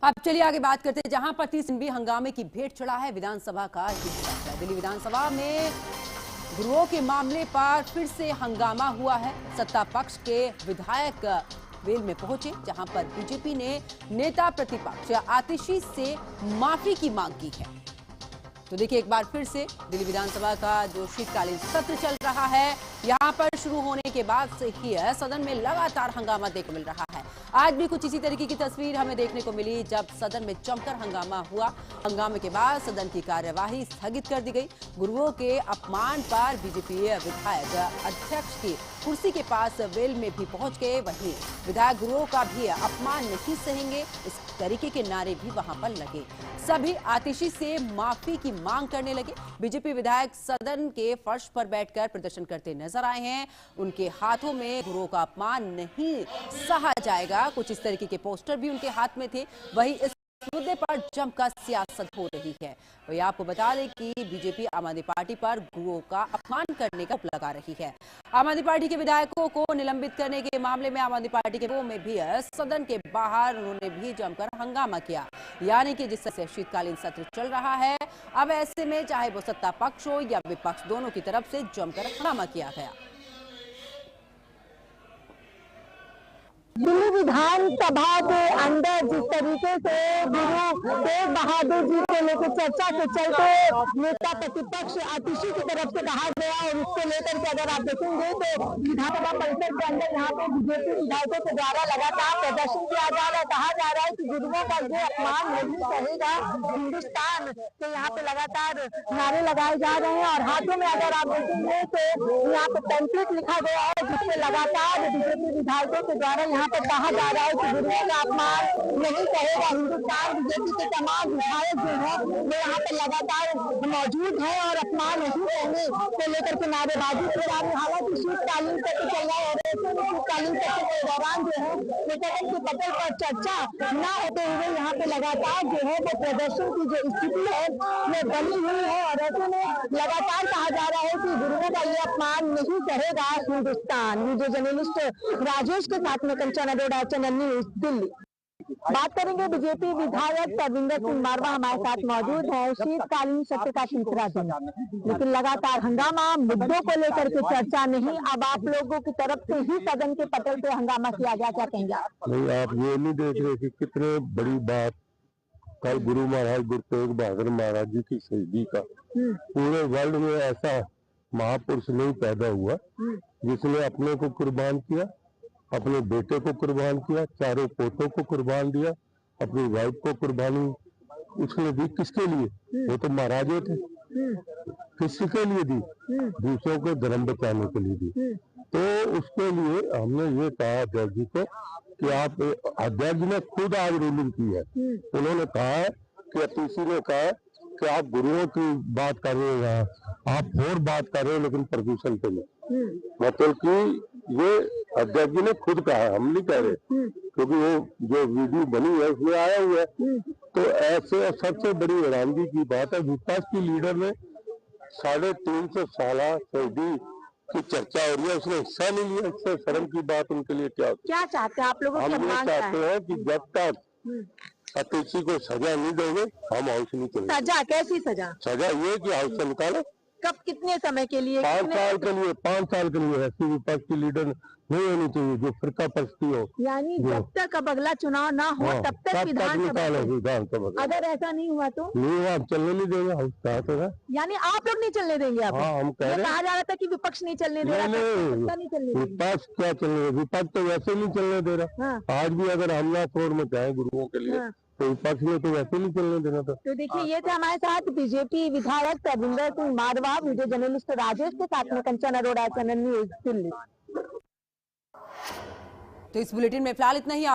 अब चलिए आगे बात करते हैं, जहां पर 30 दिन भी हंगामे की भेंट चढ़ा है विधानसभा का दिल्ली विधानसभा में गुरुओं के मामले पर फिर से हंगामा हुआ है। सत्ता पक्ष के विधायक वेल में पहुंचे, जहां पर बीजेपी ने नेता प्रतिपक्ष आतिशी से माफी की मांग की है। तो देखिए एक बार फिर से दिल्ली विधानसभा का जो शीतकालीन सत्र चल रहा है, यहां पर शुरू होने के बाद से ही सदन में लगातार हंगामा देखने को मिल रहा है। आज भी कुछ इसी तरीके की तस्वीर हमें देखने को मिली, जब सदन में जमकर हंगामा हुआ। हंगामे के बाद सदन की कार्यवाही स्थगित कर दी गई। गुरुओं के अपमान पर बीजेपी विधायक अध्यक्ष की कुर्सी के पास वेल में भी पहुंच गए। वहीं विधायक गुरुओं का भी अपमान नहीं सहेंगे, इस तरीके के नारे भी वहां पर लगे। सभी आतिशी से माफी की मांग करने लगे। बीजेपी विधायक सदन के फर्श पर बैठकर प्रदर्शन करते नजर आए हैं। उनके हाथों में गुरुओं का अपमान नहीं सहा जाएगा, कुछ इस तरीके के पोस्टर भी उनके हाथ में थे। वहीं इस मुद्दे पर जमकर सियासत हो रही है। वही आपको बता दें कि बीजेपी आम आदमी पार्टी पर गुरुओं का अपमान करने का आरोप लगा रही है। आम आदमी पार्टी के विधायकों को निलंबित करने के मामले में आम आदमी पार्टी के में भी सदन के बाहर उन्होंने भी जमकर हंगामा किया। यानी कि जिस तरह से शीतकालीन सत्र चल रहा है, अब ऐसे में चाहे वो सत्ता पक्ष हो या विपक्ष, दोनों की तरफ से जमकर हंगामा किया गया। दिल्ली विधानसभा के अंदर जिस तरीके से गुरु तेग बहादुर जी को लेकर चर्चा के चलते नेता प्रतिपक्ष आतिशी की तरफ से कहा गया, और उसको लेकर के अगर आप देखेंगे तो विधानसभा परिसर के अंदर यहाँ पे बीजेपी विधायकों के द्वारा लगातार प्रदर्शन किया जा रहा है। कहा जा रहा है कि गुरुओं का ये अपमान नहीं सहेगा हिंदुस्तान, तो यहाँ पे लगातार नारे लगाए जा रहे हैं। और हाथों में अगर आप देखेंगे तो यहाँ पे पैम्फलेट लिखा गया है, जिससे लगातार बीजेपी विधायकों के द्वारा यहाँ पर कहा जा रहा है कि गुरुओं का अपमान नहीं करेगा हिंदुस्तान। बीजेपी के तमाम विधायक जो है वो यहाँ पर लगातार मौजूद है और अपमान नहीं करने को लेकर के नारेबाजी की जा रही है। हालांकि शीतकालीन सत्र चल रहा है और ऐसे में शीतकालीन सत्र के दौरान जो है सदन के पटल पर चर्चा न होते हुए यहाँ पे लगातार जो है वो प्रदर्शन की जो स्थिति है वो बनी हुई है। और ऐसे में लगातार कहा जा रहा है कि गुरुओं का ये अपमान नहीं करेगा हिंदुस्तान। वीडियो जर्नलिस्ट राजेश के साथ में कंचन अरोड़ा, चैनल न्यूज, दिल्ली। बात करेंगे बीजेपी विधायक परविंदर सिंह मारवा हमारे साथ मौजूद है। शीतकालीन सत्र का तीसरा दिन, लेकिन लगातार हंगामा, मुद्दों को लेकर के चर्चा नहीं। अब आप लोगों की तरफ से ही सदन के पटल पे हंगामा किया गया, क्या कहेंगे आप? नहीं, आप ये नहीं देख रहे कि कितने बड़ी बात कल गुरु महाराज गुरु तेग बहादुर महाराज जी की शहीदी का पूरे वर्ल्ड में ऐसा महापुरुष नहीं पैदा हुआ जिसने अपने को कुर्बान किया, अपने बेटे को कुर्बान किया, चारों पोतों को कुर्बान दिया, अपनी वाइफ को कुर्बानी उसने दी। किसके लिए? वो तो महाराजे थे। किसके लिए दी? दूसरों को धर्म बचाने के लिए दी। तो उसके लिए हमने ये कहा अध्यक्ष जी को कि आप, अध्यक्ष ने खुद आज रूलिंग की है। उन्होंने कहा है कि अतिशी ने कहा है कि आप गुरुओं की बात कर रहे हैं, आप और बात कर रहे हैं, लेकिन प्रदूषण पे नहीं। मतलब कि ये अध्यक्ष जी ने खुद कहा है, हम नहीं कह रहे, क्योंकि वो जो वीडियो बनी है उसमें आया हुआ है। तो ऐसे सबसे बड़ी हैरानगी की बात है, विपक्ष की लीडर ने 350 साल शहीदी की चर्चा हो रही है, उसने हिस्सा नहीं लिया। इससे शर्म की बात उनके लिए क्या चाहते हैं आप लोगों? हम ये चाहते हैं कि जब तक अतिशी को सजा नहीं देंगे हम हाउस नहीं चलेंगे। सजा? कैसी सजा? सजा ये कि हाउस से निकालो। कब, कितने समय के लिए? 5 साल के लिए। 5 साल के लिए। ऐसी विपक्ष की लीडर नहीं होनी चाहिए जो फिरका परस्ती हो। यानी जब तक अब अगला चुनाव ना हो तब तक विधानसभा। अगर ऐसा नहीं हुआ तो नहीं हुआ, चलने नहीं देंगे हाउस। कहा यानी आप लोग नहीं चलने देंगे? आप? हाँ, हम कह रहे हैं। कहा जा रहा था कि विपक्ष नहीं चलने दे रहा। विपक्ष क्या चलने? विपक्ष तो वैसे नहीं चलने दे रहा। आज भी अगर हमला तोड़ में जाए गुरुओं के लिए तो विपक्ष ने तो वैसे नहीं चलने देना था। तो देखिए ये थे हमारे साथ बीजेपी विधायक परविंदर सिंह मारवा, वीडियो जर्नलिस्ट राजेश के साथ में कंचन अरोड़ा, चैनल न्यूज, दिल्ली। तो इस बुलेटिन में फिलहाल इतना ही।